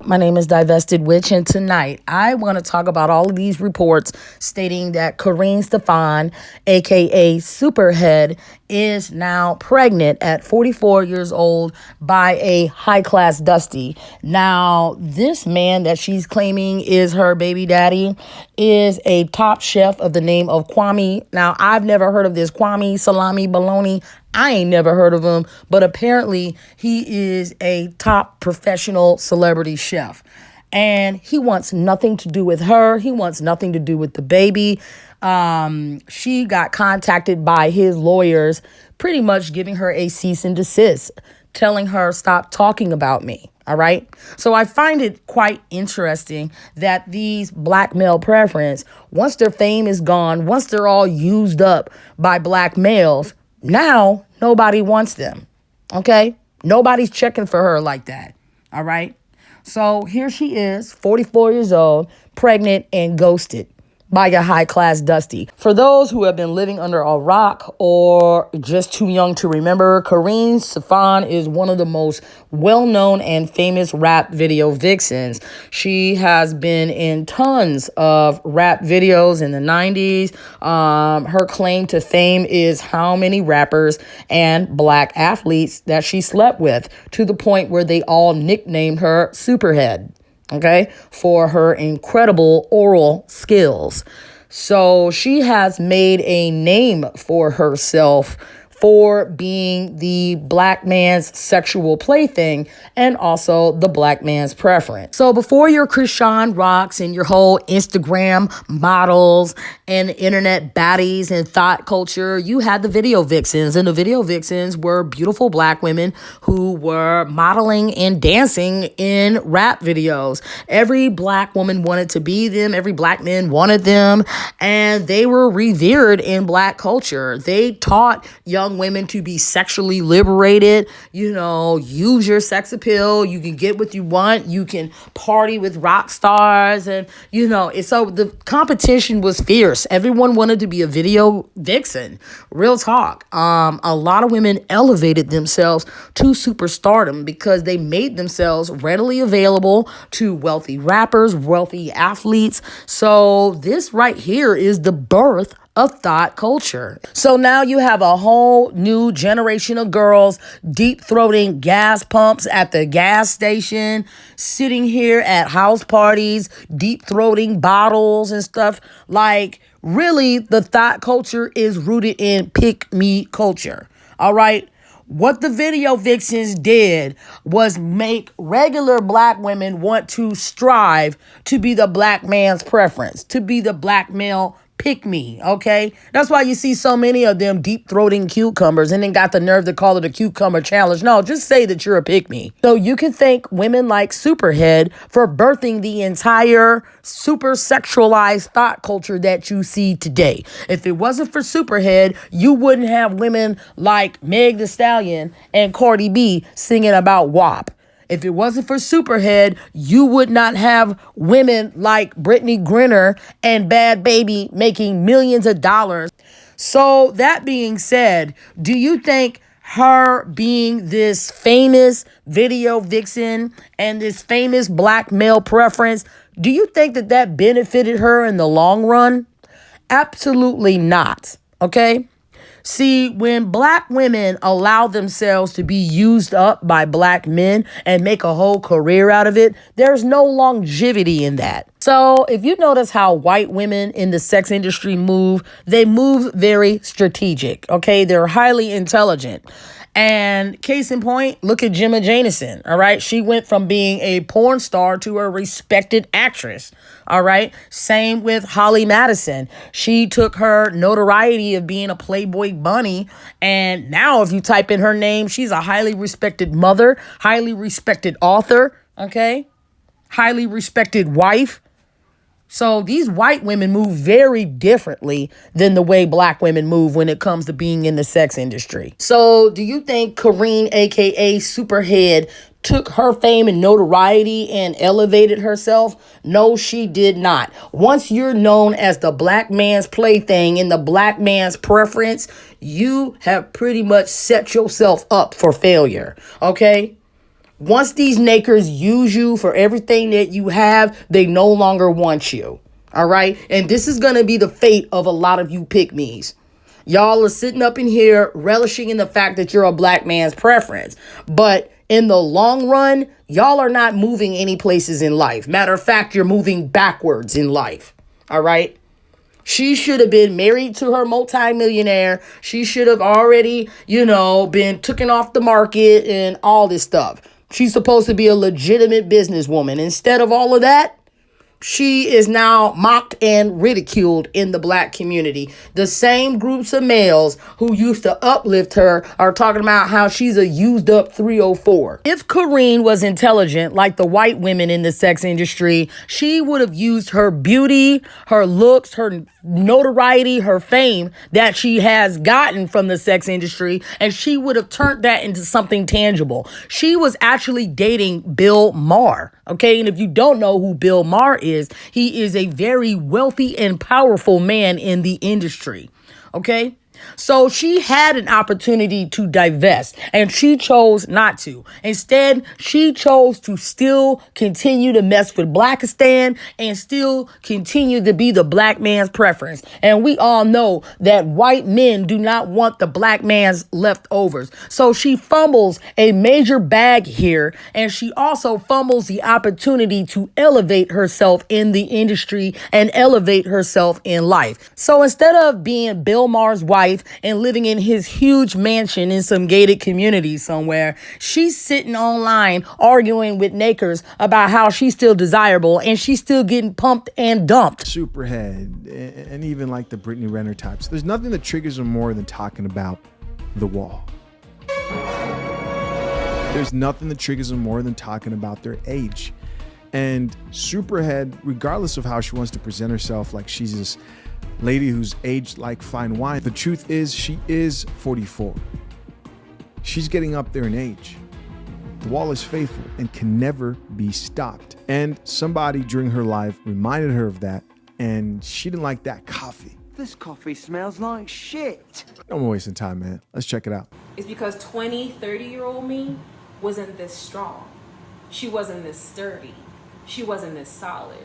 My name is Divested Witch, and tonight I want to talk about all of these reports stating that Kareen Stefan, aka Superhead, is now pregnant at 44 years old by a high-class Dusty. Now, this man that she's claiming is her baby daddy is a top chef of the name of Kwame. Now, I've never heard of this Kwame Salami Baloney. I ain't never heard of him, but apparently he is a top professional celebrity chef. And he wants nothing to do with her. He wants nothing to do with the baby. She got contacted by his lawyers, pretty much giving her a cease and desist, telling her, stop talking about me. All right. So I find it quite interesting that these black male preference, once their fame is gone, once they're all used up by black males, now nobody wants them. Okay. Nobody's checking for her like that. All right. So here she is, 44 years old, pregnant and ghosted by a high-class Dusty. For those who have been living under a rock or just too young to remember, Kareen Stefan is one of the most well-known and famous rap video vixens. She has been in tons of rap videos in the 90s. Her claim to fame is how many rappers and black athletes that she slept with, to the point where they all nicknamed her Superhead. Okay, for her incredible oral skills. So she has made a name for herself for being the black man's sexual plaything and also the black man's preference. So before your Krishan Rocks and your whole Instagram models and internet baddies and thought culture, you had the video vixens, and the video vixens were beautiful black women who were modeling and dancing in rap videos. Every black woman wanted to be them. Every black man wanted them, and they were revered in black culture. They taught young women to be sexually liberated, use your sex appeal. You can get what you want. You can party with rock stars. And, so the competition was fierce. Everyone wanted to be a video vixen. Real talk. A lot of women elevated themselves to superstardom because they made themselves readily available to wealthy rappers, wealthy athletes. So this right here is the birth of thought culture. So now you have a whole new generation of girls deep-throating gas pumps at the gas station, sitting here at house parties, deep-throating bottles and stuff. Like, really, the thought culture is rooted in pick-me culture. All right? What the video vixens did was make regular black women want to strive to be the black man's preference, to be the black male pick me, okay? That's why you see so many of them deep-throating cucumbers and then got the nerve to call it a cucumber challenge. No, just say that you're a pick me. So you can thank women like Superhead for birthing the entire super sexualized thought culture that you see today. If it wasn't for Superhead, you wouldn't have women like Meg Thee Stallion and Cardi B singing about WAP. If it wasn't for Superhead, you would not have women like Brittany Griner and Bad Baby making millions of dollars. So that being said, do you think her being this famous video vixen and this famous black male preference, do you think that that benefited her in the long run? Absolutely not. Okay? See, when black women allow themselves to be used up by black men and make a whole career out of it, there's no longevity in that. So if you notice how white women in the sex industry move, they move very strategic. Okay, they're highly intelligent. And case in point, look at Gemma Jameson. All right. She went from being a porn star to a respected actress. All right. Same with Holly Madison. She took her notoriety of being a Playboy bunny. And now if you type in her name, she's a highly respected mother, highly respected author. Okay. Highly respected wife. So these white women move very differently than the way black women move when it comes to being in the sex industry. So do you think Kareen, aka Superhead, took her fame and notoriety and elevated herself? No, she did not. Once you're known as the black man's plaything and the black man's preference, you have pretty much set yourself up for failure. Okay? Once these nakers use you for everything that you have, they no longer want you. All right. And this is going to be the fate of a lot of you pick-me's. Y'all are sitting up in here relishing in the fact that you're a black man's preference. But in the long run, y'all are not moving any places in life. Matter of fact, you're moving backwards in life. All right. She should have been married to her multimillionaire. She should have already, been taken off the market and all this stuff. She's supposed to be a legitimate businesswoman. Instead of all of that, she is now mocked and ridiculed in the black community. The same groups of males who used to uplift her are talking about how she's a used up 304. If Kareen was intelligent like the white women in the sex industry, she would have used her beauty, her looks, her notoriety, her fame that she has gotten from the sex industry, and she would have turned that into something tangible. She was actually dating Bill Maher. Okay. And if you don't know who Bill Maher is, he is a very wealthy and powerful man in the industry. Okay. So she had an opportunity to divest and she chose not to. Instead, she chose to still continue to mess with Blackistan and still continue to be the black man's preference. And we all know that white men do not want the black man's leftovers. So she fumbles a major bag here, and she also fumbles the opportunity to elevate herself in the industry and elevate herself in life. So instead of being Bill Maher's wife and living in his huge mansion in some gated community somewhere, she's sitting online arguing with nakers about how she's still desirable and she's still getting pumped and dumped. Superhead and even like the Brittany Renner types. There's nothing that triggers them more than talking about the wall. There's nothing that triggers them more than talking about their age. And Superhead, regardless of how she wants to present herself like she's this lady who's aged like fine wine, the truth is she is 44. She's getting up there in age. The wall is faithful and can never be stopped. And somebody during her life reminded her of that, and she didn't like that coffee. This coffee smells like shit. No more wasting time, man. Let's check it out. It's because 20, 30-year-old me wasn't this strong. She wasn't this sturdy. She wasn't this solid.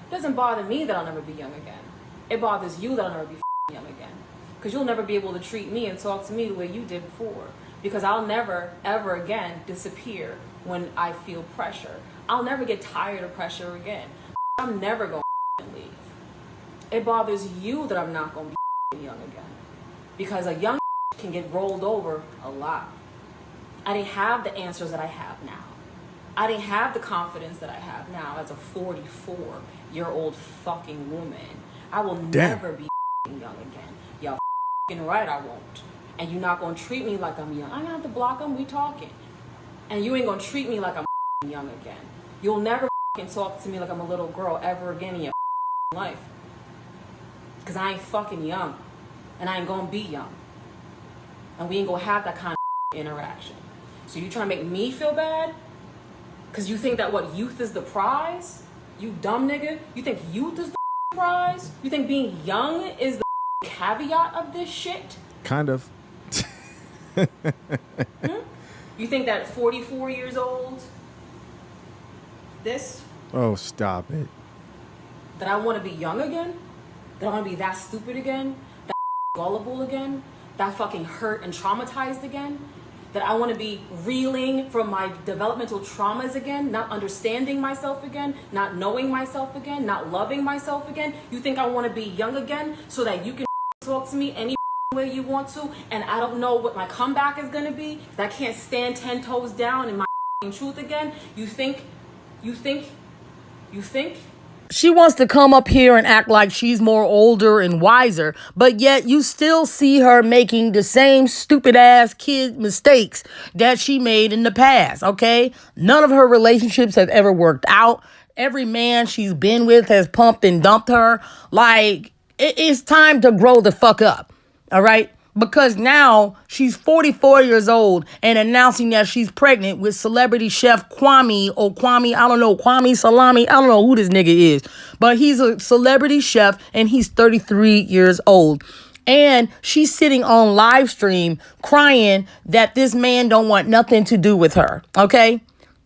It doesn't bother me that I'll never be young again. It bothers you that I'll never be young again. Because you'll never be able to treat me and talk to me the way you did before. Because I'll never, ever again disappear when I feel pressure. I'll never get tired of pressure again. I'm never going to leave. It bothers you that I'm not going to be young again. Because a young can get rolled over a lot. I didn't have the answers that I have now. I didn't have the confidence that I have now as a 44-year-old fucking woman. I will never be young again. Y'all right, I won't. And you're not gonna treat me like I'm young. I'm gonna have to block them, we talking. And you ain't gonna treat me like I'm young again. You'll never talk to me like I'm a little girl ever again in your life. Cause I ain't fucking young. And I ain't gonna be young. And we ain't gonna have that kind of interaction. So you trying to make me feel bad? Cause you think that youth is the prize? You dumb nigga? You think youth is the prize? You think being young is the caveat of this shit? Kind of. You think that 44 years old, Oh, stop it. that I want to be young again? That I want to be that stupid again? That gullible again? That fucking hurt and traumatized again? That I want to be reeling from my developmental traumas again, not understanding myself again, not knowing myself again, not loving myself again? You think I want to be young again so that you can talk to me any way you want to, and I don't know what my comeback is going to be, that I can't stand 10 toes down in my truth again? You think? She wants to come up here and act like she's more older and wiser, but yet you still see her making the same stupid ass kid mistakes that she made in the past, okay? None of her relationships have ever worked out. Every man she's been with has pumped and dumped her. Like, it's time to grow the fuck up, all right? Because now she's 44 years old and announcing that she's pregnant with celebrity chef Kwame Salami. I don't know who this nigga is, but he's a celebrity chef and he's 33 years old. And she's sitting on live stream crying that this man don't want nothing to do with her. Okay.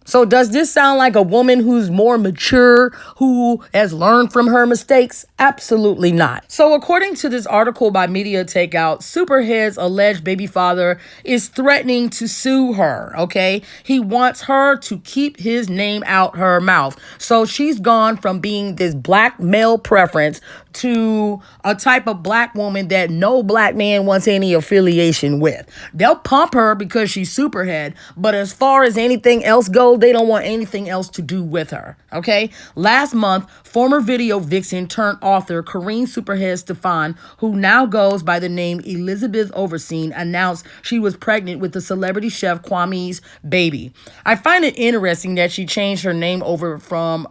So does this sound like a woman who's more mature, who has learned from her mistakes? Absolutely not. So according to this article by Media Takeout, Superhead's alleged baby father is threatening to sue her, okay? He wants her to keep his name out her mouth. So she's gone from being this black male preference to a type of black woman that no black man wants any affiliation with. They'll pump her because she's Superhead, but as far as anything else goes, they don't want anything else to do with her, okay? Last month, former video vixen turned author Corrine Superhead Stefan, who now goes by the name Elizabeth Overseen, announced she was pregnant with the celebrity chef Kwame's baby. I find it interesting that she changed her name over from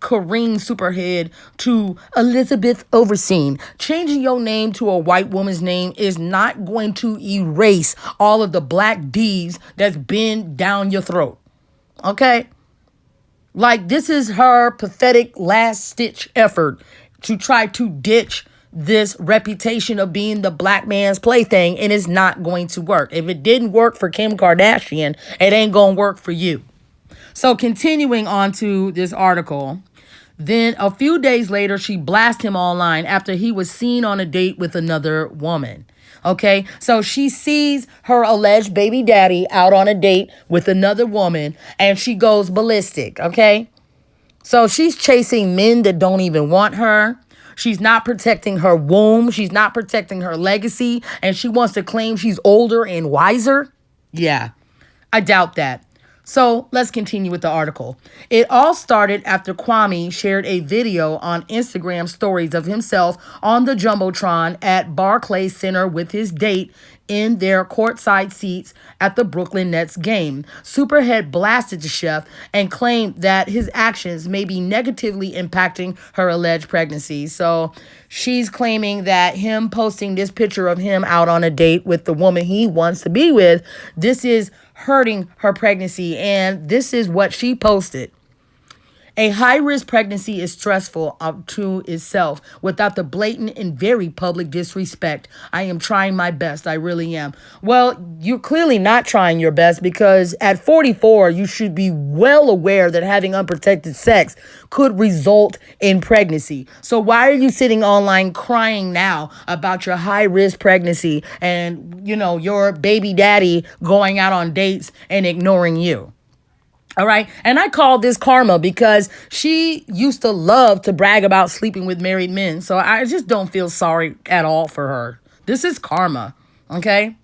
Corrine Superhead to Elizabeth Overseen. Changing your name to a white woman's name is not going to erase all of the black D's that's been down your throat. Okay? Like, this is her pathetic last-stitch effort to try to ditch this reputation of being the black man's plaything, and it's not going to work. If it didn't work for Kim Kardashian, it ain't going to work for you. So continuing on to this article, then a few days later, she blasted him online after he was seen on a date with another woman. Okay, so she sees her alleged baby daddy out on a date with another woman and she goes ballistic. Okay, so she's chasing men that don't even want her. She's not protecting her womb. She's not protecting her legacy. And she wants to claim she's older and wiser. Yeah, I doubt that. So let's continue with the article. It all started after Kwame shared a video on Instagram stories of himself on the Jumbotron at Barclays Center with his date in their courtside seats at the Brooklyn Nets game. Superhead blasted the chef and claimed that his actions may be negatively impacting her alleged pregnancy. So she's claiming that him posting this picture of him out on a date with the woman he wants to be with, this is hurting her pregnancy. And this is what she posted. A high-risk pregnancy is stressful to itself without the blatant and very public disrespect. I am trying my best. I really am. Well, you're clearly not trying your best because at 44, you should be well aware that having unprotected sex could result in pregnancy. So why are you sitting online crying now about your high-risk pregnancy and, your baby daddy going out on dates and ignoring you? All right. And I call this karma because she used to love to brag about sleeping with married men. So I just don't feel sorry at all for her. This is karma. OK.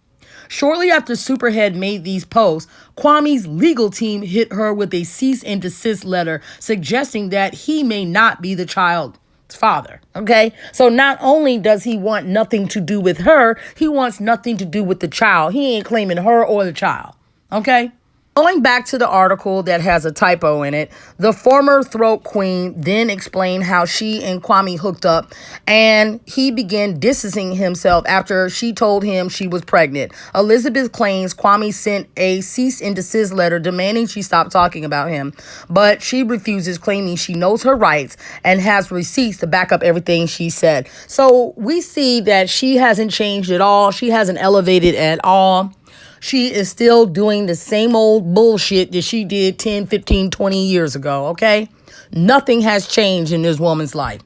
Shortly after Superhead made these posts, Kwame's legal team hit her with a cease and desist letter suggesting that he may not be the child's father. OK. So not only does he want nothing to do with her, he wants nothing to do with the child. He ain't claiming her or the child. OK. Going back to the article that has a typo in it, the former throat queen then explained how she and Kwame hooked up and he began distancing himself after she told him she was pregnant. Elizabeth claims Kwame sent a cease and desist letter demanding she stop talking about him, but she refuses, claiming she knows her rights and has receipts to back up everything she said. So we see that she hasn't changed at all. She hasn't elevated at all. She is still doing the same old bullshit that she did 10, 15, 20 years ago, okay? Nothing has changed in this woman's life.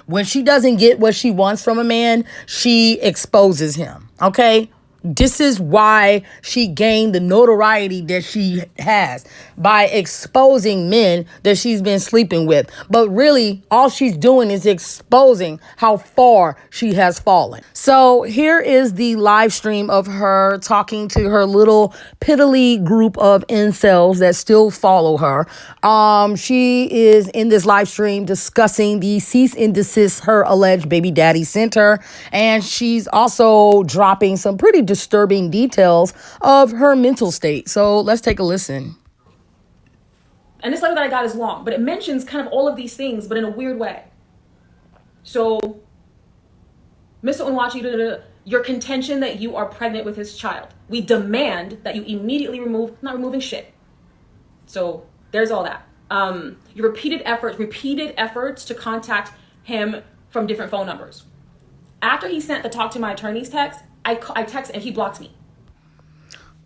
When she doesn't get what she wants from a man, she exposes him, okay? This is why she gained the notoriety that she has, by exposing men that she's been sleeping with. But really, all she's doing is exposing how far she has fallen. So here is the live stream of her talking to her little piddly group of incels that still follow her. She is in this live stream discussing the cease and desist her alleged baby daddy sent her. And she's also dropping some pretty disturbing details of her mental state. So let's take a listen. And this letter that I got is long, but it mentions kind of all of these things, but in a weird way. So, Mr. Unwachi, your contention that you are pregnant with his child. We demand that you immediately not removing shit. So, there's all that. Your repeated efforts to contact him from different phone numbers. After he sent the talk to my attorney's text, I text and he blocked me.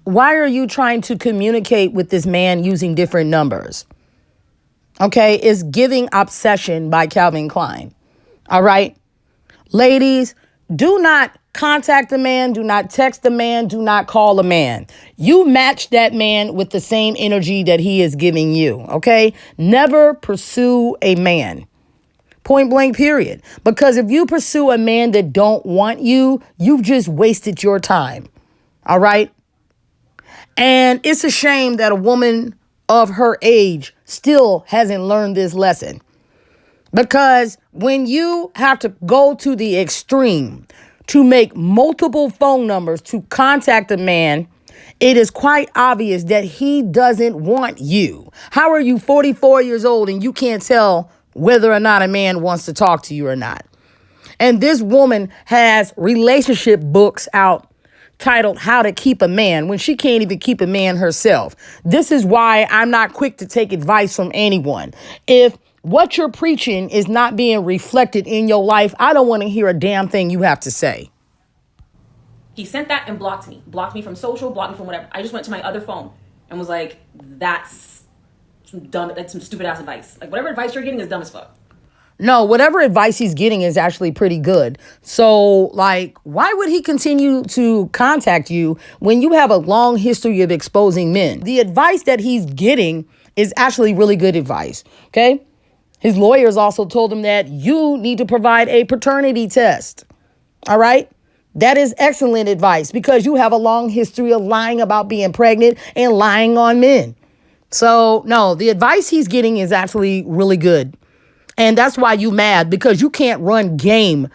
why are you trying to communicate with this man using different numbers? Okay, it's Giving Obsession by Calvin Klein. All right. Ladies, do not contact a man. Do not text a man. Do not call a man. You match that man with the same energy that he is giving you. Okay. Never pursue a man. Point blank, period. Because if you pursue a man that don't want you, you've just wasted your time. All right. And it's a shame that a woman of her age still hasn't learned this lesson. Because when you have to go to the extreme to make multiple phone numbers to contact a man, it is quite obvious that he doesn't want you. How are you 44 years old and you can't tell whether or not a man wants to talk to you or not? And this woman has relationship books out titled How to Keep a Man when she can't even keep a man herself. This is why I'm not quick to take advice from anyone. If what you're preaching is not being reflected in your life, I don't want to hear a damn thing you have to say. He sent that and blocked me. Blocked me from social, blocked me from whatever. I just went to my other phone and was like, that's some dumb, that's some stupid ass advice. Like, whatever advice you're getting is dumb as fuck. No, whatever advice he's getting is actually pretty good. So, like, why would he continue to contact you when you have a long history of exposing men? The advice that he's getting is actually really good advice, okay? His lawyers also told him that you need to provide a paternity test, all right? That is excellent advice because you have a long history of lying about being pregnant and lying on men. So, no, the advice he's getting is actually really good. And that's why you mad, because you can't run game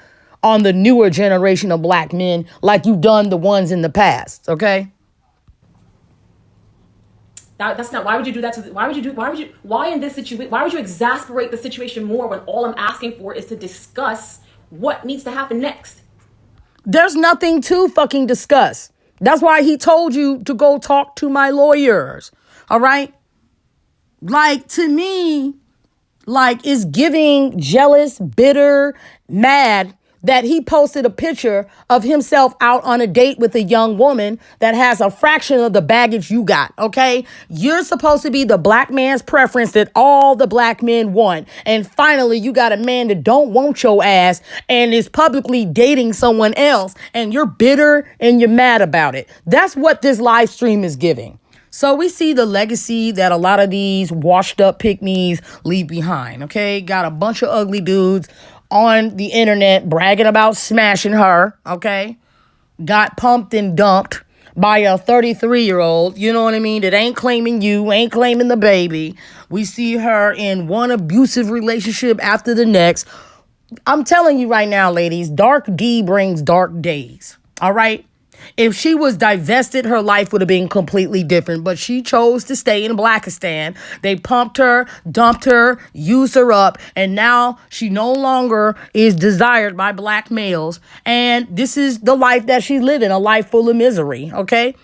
on the newer generation of black men like you've done the ones in the past, okay? That's not, why would you do that to, why in this situation, why would you exasperate the situation more when all I'm asking for is to discuss what needs to happen next? There's nothing to fucking discuss. That's why he told you to go talk to my lawyers, all right? Like, to me, like, it's giving jealous, bitter, mad that he posted a picture of himself out on a date with a young woman that has a fraction of the baggage you got, okay? You're supposed to be the black man's preference that all the black men want. And finally, you got a man that don't want your ass and is publicly dating someone else, and you're bitter and you're mad about it. That's what this live stream is giving. So we see the legacy that a lot of these washed up pick-me's leave behind, okay? Got a bunch of ugly dudes on the internet bragging about smashing her, okay? Got pumped and dumped by a 33-year-old, you know what I mean, that ain't claiming you, ain't claiming the baby. We see her in one abusive relationship after the next. I'm telling you right now, ladies, dark D brings dark days, all right? If she was divested, her life would have been completely different. But she chose to stay in Blackistan. They pumped her, dumped her, used her up. And now she no longer is desired by black males. And this is the life that she's living, a life full of misery. Okay?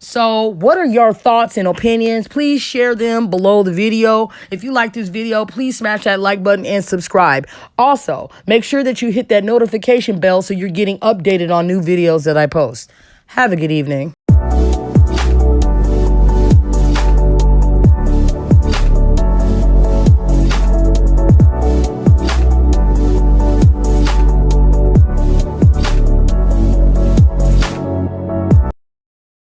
So what are your thoughts and opinions? Please share them below the video. If you like this video, please smash that like button and subscribe. Also, make sure that you hit that notification bell so you're getting updated on new videos that I post. Have a good evening.